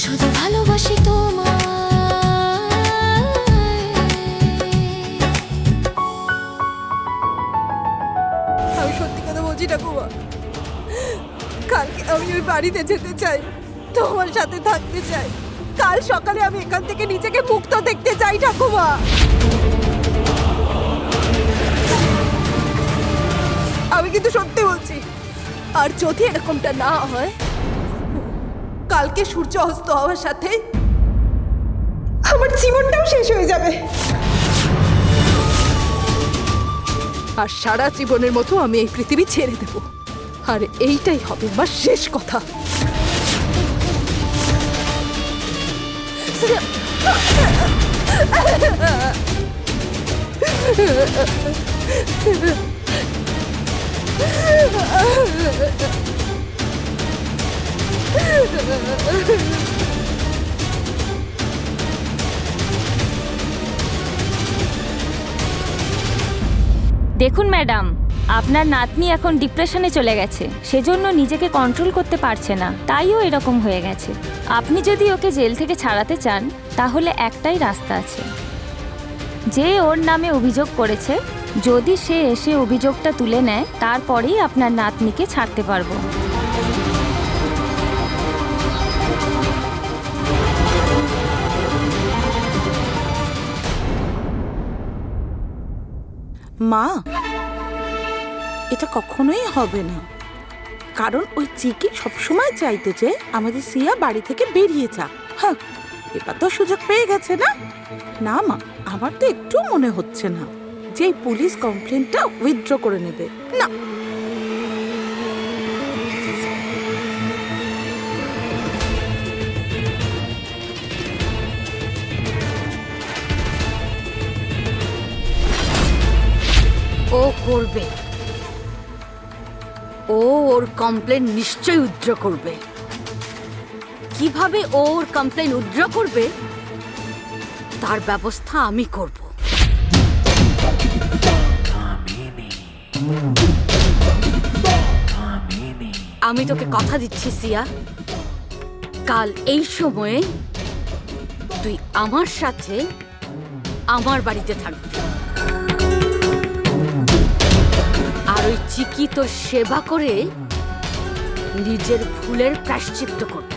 শুধু ভালোবাসি তোমায়। আমি সত্যি কথা বলছি ঠাকুমা, কালকে আমি ওই বাড়িতে যেতে চাই, তোমার সাথে থাকতে চাই। কাল সকালে আমি এখান থেকে নিজেকে মুক্ত দেখতে চাই ঠাকুমা। আমি কিন্তু সত্যি বলছি, আর যদি এরকমটা না হয়, কালকে সূর্য অস্ত হওয়ার সাথে আমার জীবনটাও শেষ হয়ে যাবে। আর সারা জীবনের মতো আমি এই পৃথিবী ছেড়ে দেব, আর এইটাই হবে আমার শেষ কথা। দেখুন ম্যাডাম, আপনার নাতনি এখন ডিপ্রেশনে চলে গেছে, সেজন্য নিজেকে কন্ট্রোল করতে পারছে না, তাইও এরকম হয়ে গেছে। আপনি যদি ওকে জেল থেকে ছাড়াতে চান তাহলে একটাই রাস্তা আছে। যে ওর নামে অভিযোগ করেছে, যদি সে এসে অভিযোগটা তুলে নেয়, তারপরেই আপনার নাতনিকে ছাড়তে পারবো। মা, এটা কখনোই হবে না, কারণ ওই চিকি সবসময় চাইতো যে আমাদের সিয়া বাড়ি থেকে বেরিয়ে যাক। হ্যাঁ, এবার তো সুযোগ পেয়ে গেছে না। না মা, আমার তো একটু মনে হচ্ছে না যে এই পুলিশ কমপ্লেনটা উইথড্র করে নেবে। না, ও করবে, ও ওর কমপ্লেন নিশ্চয়ই উইথড্র করবে। কিভাবে ও ওর কমপ্লেন উইথড্র করবে তার ব্যবস্থা আমি করব। আমি তোকে কথা দিচ্ছি সিয়া, কাল এই সময়ে তুই আমার সাথে আমার বাড়িতে থাকবি, আর ওই চিকি তোর সেবা করে নিজের ভুলের প্রায়শ্চিত্ত করবে।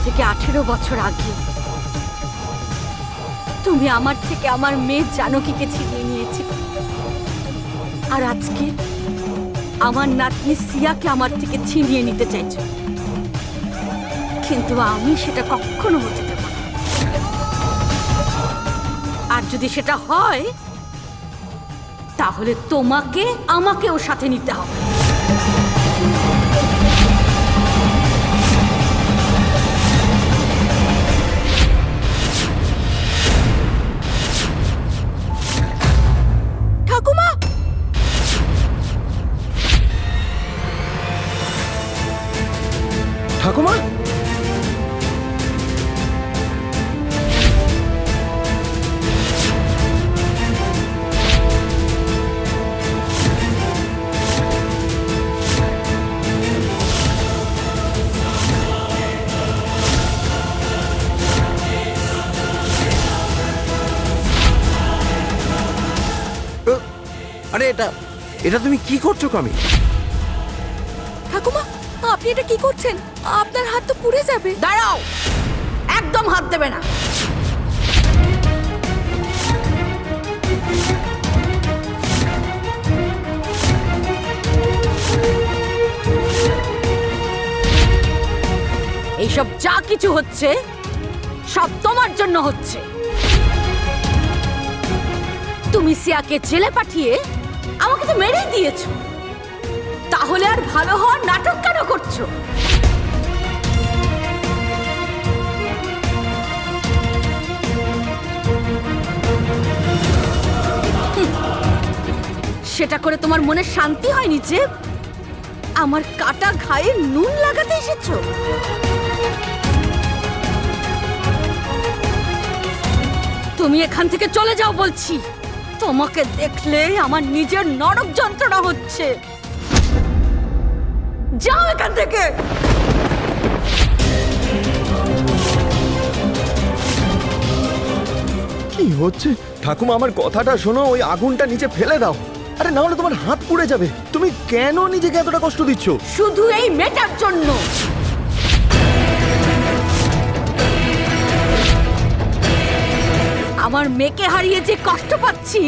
থেকে 18 বছর আগে তুমি আমার থেকে আমার মেয়ে জানকীকে ছিনিয়ে নিয়েছিলে, আর আজকে আমার নাতনি সিয়াকে আমার থেকে ছিনিয়ে নিতে চাইছো, কিন্তু আমি সেটা কখনো হতে দেব না। আর যদি সেটা হয় তাহলে তোমাকে আমাকে ওর সাথে নিতে হবে। ঠাকুমা, আরে এটা এটা তুমি কি করছো কামি? ঠাকুমা, আপনি এটা কি করছেন? আপনার হাত তো পুড়ে যাবে। দাঁড়াও, একদম হাত দেবে না। এইসব যা কিছু হচ্ছে সব তোমার জন্য হচ্ছে। তুমি সিয়াকে জেলে পাঠিয়ে আমাকে তো মেরেই দিয়েছো, তাহলে আর ভালো হওয়ার নাটক কেন করছো? সেটা করে তোমার মনে শান্তি হয়নি যে আমার কাটা ঘায়ে নুন লাগাতে এসেছো? তুমি এখান থেকে চলে যাও বলছি। তোমাকে দেখলে আমার নিজের নরক যন্ত্রণা হচ্ছে। যাও এখান থেকে। কি হচ্ছে ঠাকুমা? আমার কথাটা শোনো, ওই আগুনটা নিচে ফেলে দাও। আরে না হলে তোমার হাত পুড়ে যাবে। তুমি কেন নিজেকে এতটা কষ্ট দিচ্ছ? শুধু এই মেয়েটার জন্য। আমার মেয়েকে হারিয়ে যে কষ্ট পাচ্ছি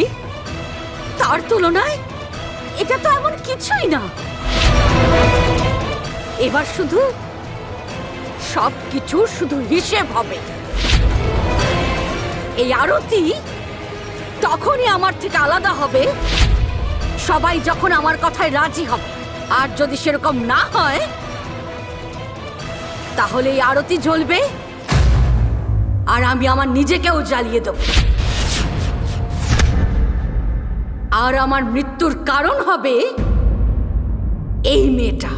তার তুলনায় এটা তো এমন কিছুই না। এবার শুধু সবকিছু শুধু হিসেব হবে। এই আরতি তখনই আমার থেকে আলাদা হবে সবাই যখন আমার কথায় রাজি হবে। আর যদি সেরকম না হয় তাহলে এই আরতি জ্বলবে আর আমি আমার নিজেকেও জ্বালিয়ে দেব। আর আমার মৃত্যুর কারণ হবে এই মেয়েটা।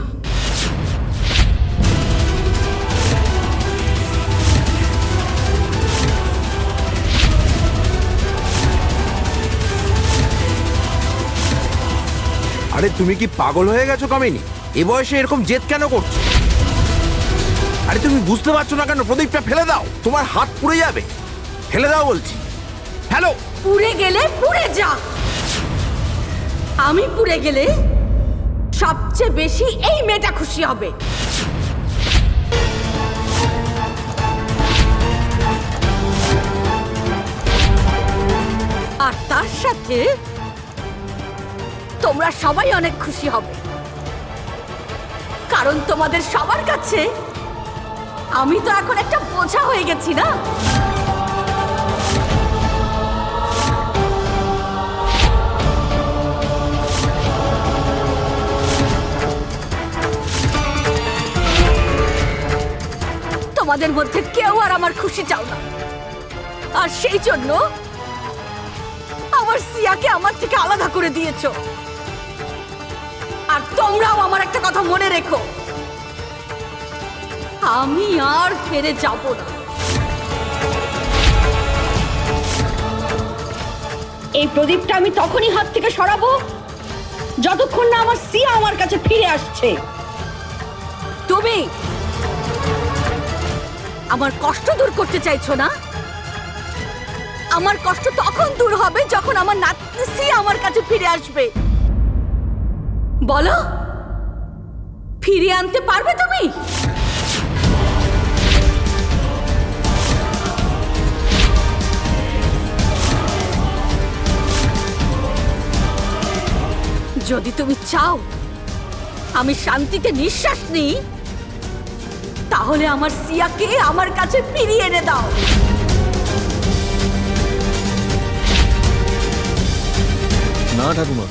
আরে তুমি কি পাগল হয়ে গেছো কামিনী? এ বয়সে এরকম জেদ কেন করছো? আরে তুমি বুঝতে পারছো না কেন? প্রদীপটা ফেলে দাও, তোমার হাত পুড়ে যাবে। ফেলে দাও বলছি। হ্যালো, পুড়ে গেলে পুড়ে যা। আমি পুড়ে গেলে সবচেয়ে বেশি এই মেয়েটা খুশি হবে। আর তার সাথে তোমরা সবাই অনেক খুশি হবে, কারণ তোমাদের সবার কাছে আমি তো এখন একটা বোঝা হয়ে গেছি না। তোমাদের মধ্যে কেউ আর আমার খুশি চাও না, আর সেই জন্য আমার সিয়াকে আমার থেকে আলাদা করে দিয়েছো। আর তোমরাও আমার একটা কথা মনে রেখো, আমি আর হেরে যাব না। এই প্রদীপটা আমি তখনই হাত থেকে সরাবো যতক্ষণ না আমার সিয়া আমার কাছে ফিরে আসছে। তুমি আমার কষ্ট দূর করতে চাইছো না? আমার কষ্ট তখন দূর হবে যখন আমার নাতনি সিয়া আমার কাছে ফিরে আসবে। বলো, ফিরিয়ে আনতে পারবে তুমি? যদি তুমি চাও আমি শান্তিতে নিঃশ্বাস নিই, তাহলে আমার সিয়াকে আমার কাছে ফিরিয়ে এনে দাও। না ঠাকুমা,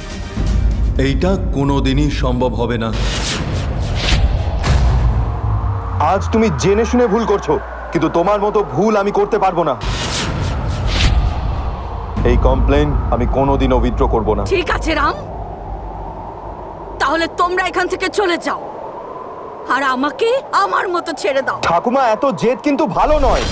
এইটা কোনোদিনই সম্ভব হবে না। আজ তুমি জেনে শুনে ভুল করছো, কিন্তু তোমার মতো ভুল আমি করতে পারবো না। এই কমপ্লেন আমি কোনোদিনও উইথড্র করব না। ঠিক আছে রাম, তাহলে তোমরা এখান থেকে চলে যাও আর আমাকে আমার মতো ছেড়ে দাও। ঠাকুমা, এত জেদ কিন্তু ভালো নয়।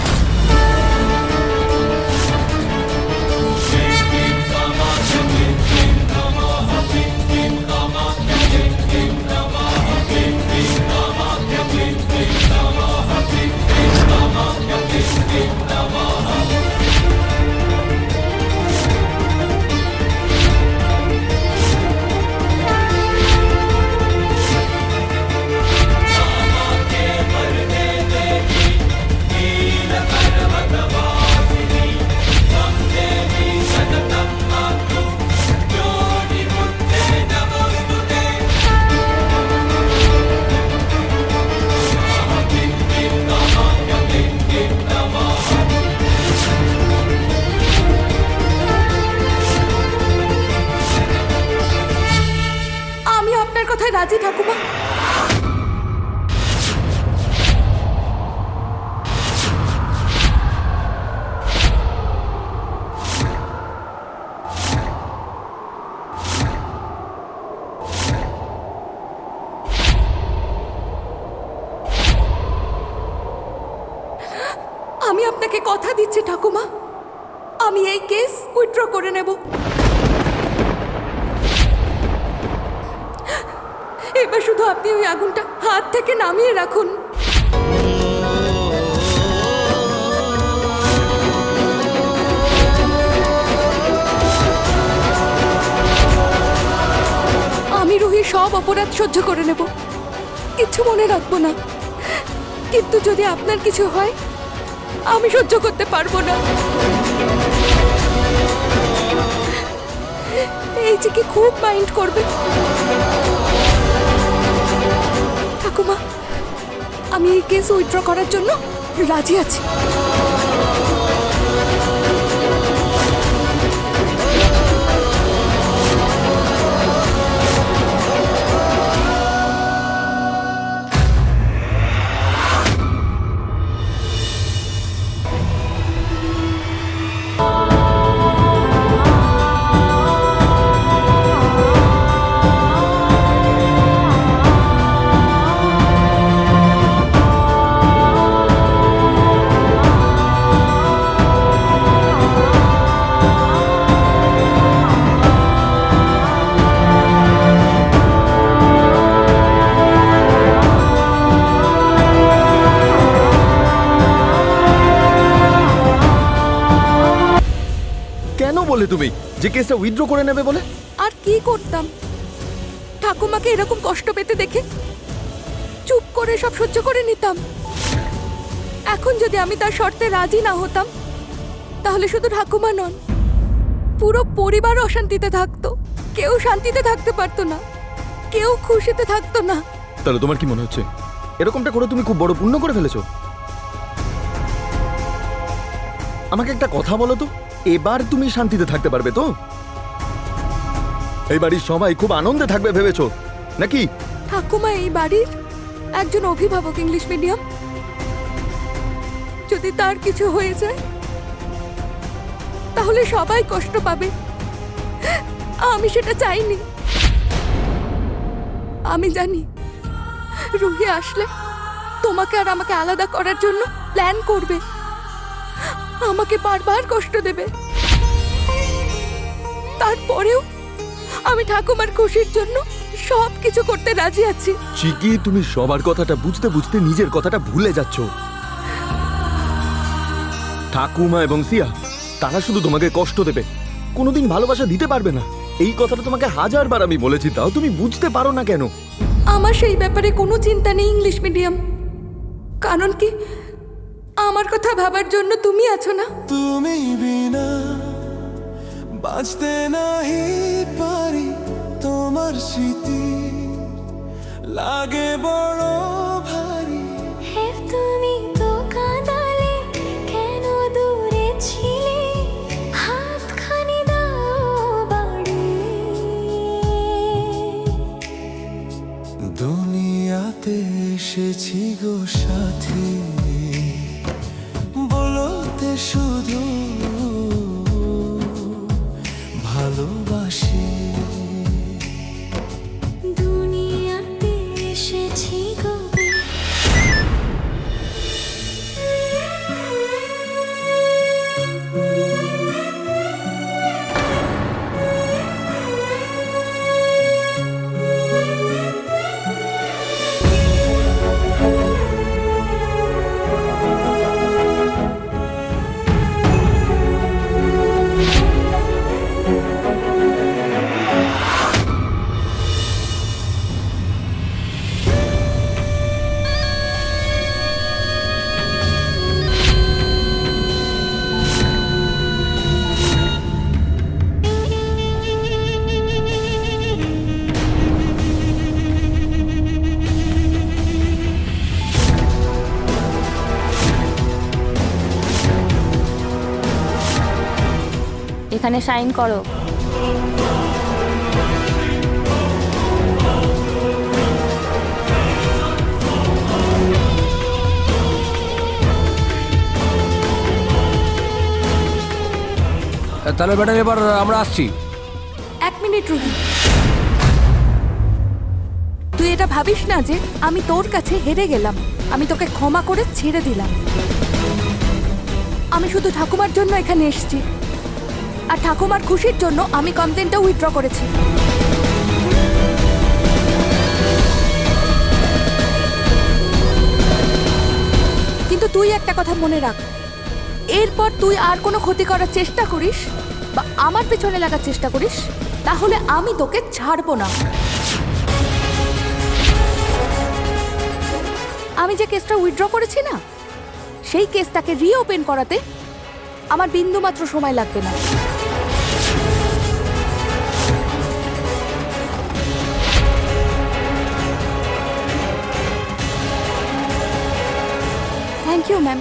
রাজি ঠাকুমা। আমি আপনাকে কথা দিচ্ছি ঠাকুমা, আমি এই কেস উইথড্র করে নেব। এবার শুধু আপনি ওই আগুনটা হাত থেকে নামিয়ে রাখুন। আমি রুহি সব অপরাধ সহ্য করে নেব, কিচ্ছু মনে রাখবো না। কিন্তু যদি আপনার কিছু হয় আমি সহ্য করতে পারবো না। এই যে কি খুব মাইন্ড করবে। ঠাকুমা, আমি এই কেস উইথড্র করার জন্য রাজি আছি। কেন বলে তুমি যে কেসটা উইথড্র করে নেবে বলে? আর কি করতাম, ঠাকুমাকে এরকম কষ্ট পেতে দেখে চুপ করে সব সহ্য করে নিতাম। এখন যদি আমি তার শর্তে রাজি না হতাম তাহলে শুধু ঠাকুমা নন, পুরো পরিবার অশান্তিতে থাকতো। কেউ শান্তিতে থাকতে পারতো না, কেউ খুশিতে থাকতো না। তাহলে তোমার কি মনে হচ্ছে এরকমটা করে তুমি খুব বড় পুণ্য করে ফেলেছো? আমাকে একটা কথা বলো তো, এবার তুমি শান্তিতে থাকতে পারবে তো? এই বাড়ির সবাই খুব আনন্দে থাকবে ভেবেছো নাকি? ঠাকুমা এই বাড়ির একজন অভিভাবক, ইংলিশ মিডিয়াম। যদি তার কিছু হয়ে যায় তাহলে সবাই কষ্ট পাবে। আমি সেটা চাইনি। আমি জানি রুহি আসলে তোমাকে আর আমাকে আলাদা করার জন্য প্ল্যান করবে, আমাকে বারবার কষ্ট দেবে। তারপরেও আমি ঠাকুমার খুশির জন্য সব কিছু করতে রাজি আছি। চিকি, তুমি সবার কথাটা বুঝতে বুঝতে নিজের কথাটা ভুলে যাচ্ছ। ঠাকুমা এবং সিয়া তারা শুধু তোমাকে কষ্ট দেবে, কোনোদিন ভালোবাসা দিতে পারবে না। এই কথাটা তোমাকে হাজারবার আমি বলেছি, তাও তুমি বুঝতে পারো না কেন? আমার সেই ব্যাপারে কোনো চিন্তা নেই ইংলিশ মিডিয়াম। কারণ কি, আমার কথা ভাবার জন্য তুমি আছো না। তুমি বিনা বাঁচতে নাহি পারি, তোমার স্মৃতি লাগে বড় ভারী। হে তুমি তো কাঁদালে, কেন দূরে ছিলে, হাতখানি দাও বাড়ি। দুনিয়াতে এসেছি গো সাথী, বলতে শুধু ভালোবাসি। দুনিয়াতে এসেছি গো। এখানে সাইন করো। তাহলে ম্যাডাম এবার আমরা আসছি। 1 মিনিট রুহি, তুই এটা ভাবিস না যে আমি তোর কাছে হেরে গেলাম। আমি তোকে ক্ষমা করে ছেড়ে দিলাম। আমি শুধু ঠাকুমার জন্য এখানে এসেছি, আর ঠাকুমার খুশির জন্য আমি কমপ্লেনটা উইথড্র করেছি। কিন্তু তুই একটা কথা মনে রাখ, এরপর তুই আর কোনো ক্ষতি করার চেষ্টা করিস বা আমার পেছনে লাগার চেষ্টা করিস, তাহলে আমি তোকে ছাড়বো না। আমি যে কেসটা উইথড্র করেছি না, সেই কেসটাকে রিওপেন করাতে আমার বিন্দুমাত্র সময় লাগবে না। Thank you ma'am.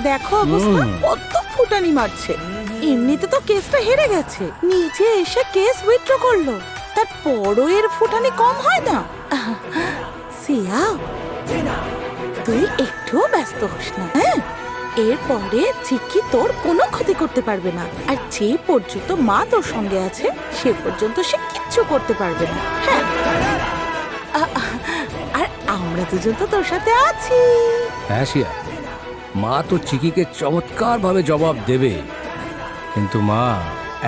দেখো অবস্থা, কত ফুটানি মারছে। এমনিতে তো কেসটা হেরে গেছে, নিজে এসে কেস উইথড্র করলো, তারপরও এর ফুটানি কম হয় না। সিয়া, তুই একটুও ব্যস্ত হোস না, হ্যাঁ? এরপরে চিকি তোর কোনো ক্ষতি করতে পারবে না, আর যে পর্যন্ত মা তোর সঙ্গে আছে সে পর্যন্ত সে কিচ্ছু করতে পারবে না, হ্যাঁ? আর আমরা দুজন তো তোর সাথে আছি। হ্যাঁ শিয়া, মা তো চিকিকে চমৎকারভাবে জবাব দেবে, কিন্তু মা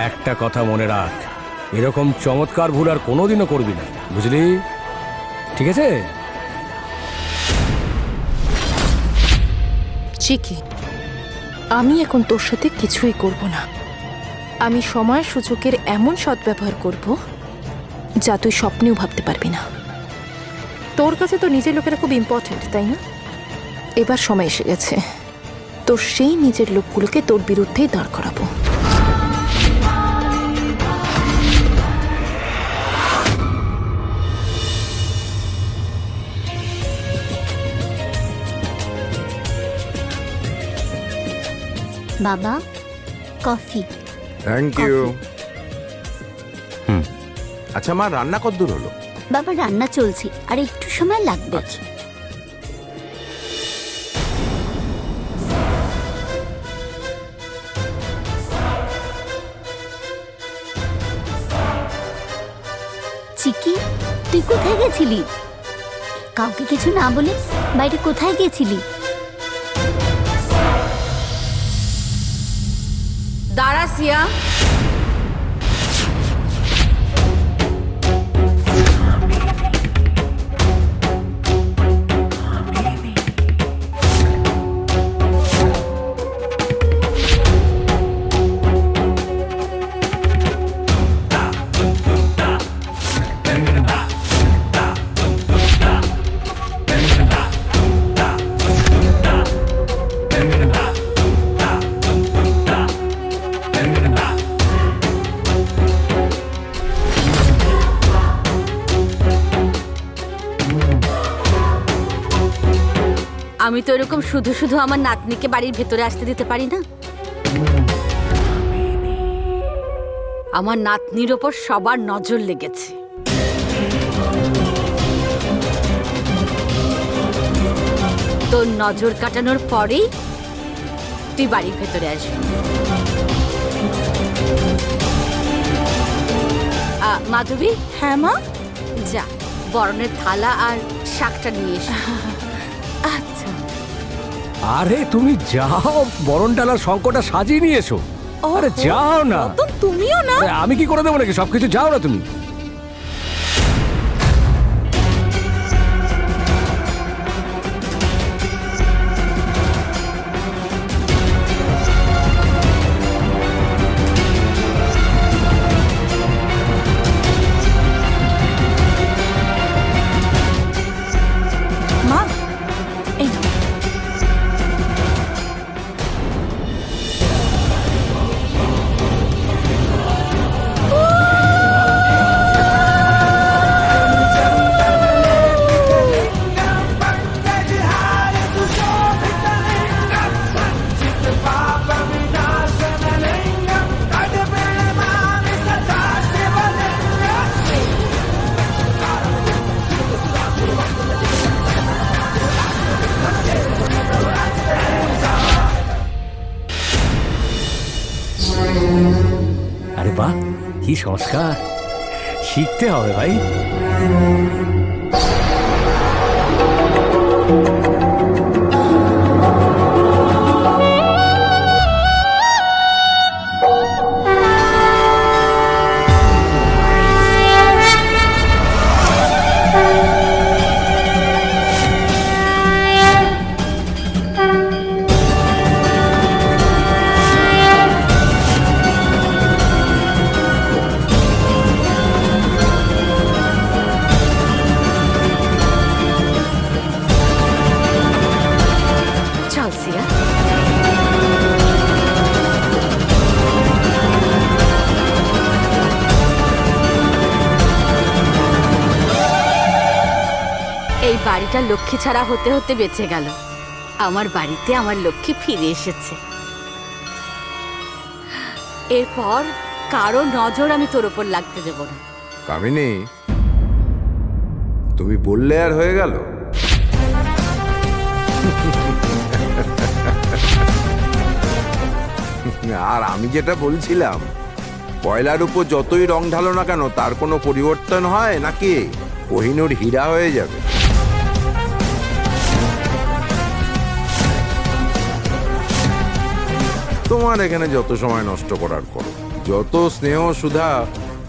একটা কথা মনে রাখ, এরকম চমৎকার ভুল আর কোনোদিনও করবি না, বুঝলি? ঠিক আছে? চিকি, আমি এখন তোর সাথে কিছুই করব না। আমি সময় সুযোগের এমন সদ্ব্যবহার করব যা তুই স্বপ্নেও ভাবতে পারবি না। তোর কাছে তো নিজের লোকেরা খুব ইম্পর্টেন্ট, তাই না? এবার সময় এসে গেছে তোর সেই নিজের লোকগুলোকে তোর বিরুদ্ধেই দাঁড় করাবো। বাবা, কফি। Thank you. আচ্ছা মা, রান্না কতদূর হলো? বাবা, রান্না চলছে, আর একটু সময় লাগবে। আচ্ছা। চিকি, তুই কোথায় গেছিলি? কাউকে কিছু না বলে বাইরে কোথায় গেছিলি? দাঁড়া সিয়া, আমি তো এরকম শুধু শুধু আমার নাতনিকে বাড়ির ভেতরে আসতে দিতে পারি না। আমার নাতনির ওপর সবার নজর লেগেছে। তোর নজর কাটানোর পরেই তুই বাড়ির ভেতরে আসবি। মাধবী। হ্যাঁ মা। যা, বরণের থালা আর শাকটা নিয়ে এসো। আচ্ছা। আরে তুমি যাও, বরণ ডালার শঙ্কটা সাজিয়ে নিয়ে এসো। আরে যাও না। তুমিও না? আমি কি করে দেবো নাকি? সবকিছু যাও না তুমি। আরে বাহ, কি সংস্কার! শিখতে হবে ভাই। চল সিয়া। এই বাড়িটা লক্ষ্মী ছাড়া হতে হতে বেঁচে গেল। আমার বাড়িতে আমার লক্ষ্মী ফিরে এসেছে। এরপর কারো নজর আমি তোর উপর লাগতে দেব না। কামিনী, তুমি বললে আর হয়ে গেল? আর আমি যেটা বলছিলাম, কয়লার উপর যতই রং ঢালো না কেন তার কোনো পরিবর্তন হয় নাকি কোহিনূর হীরা হয়ে যাবে? তোমার এখানে যত সময় নষ্ট করার করো, যত স্নেহ সুধা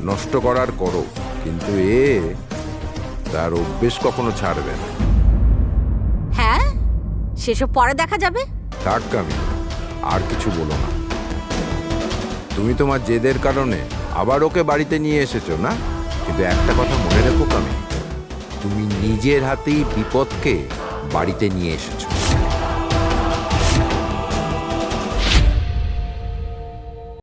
নষ্ট করার করো, কিন্তু এ তার অভ্যেস কখনো ছাড়বে না। হ্যাঁ, সেসব পরে দেখা যাবে। থাক কামিনী, আর কিছু বলো না। তুমি তোমার জেদের কারণে আবার ওকে বাড়িতে নিয়ে এসেছো না? কিন্তু একটা কথা মনে রেখো কামিনী, তুমি নিজের হাতেই বিপদকে বাড়িতে নিয়ে এসেছো।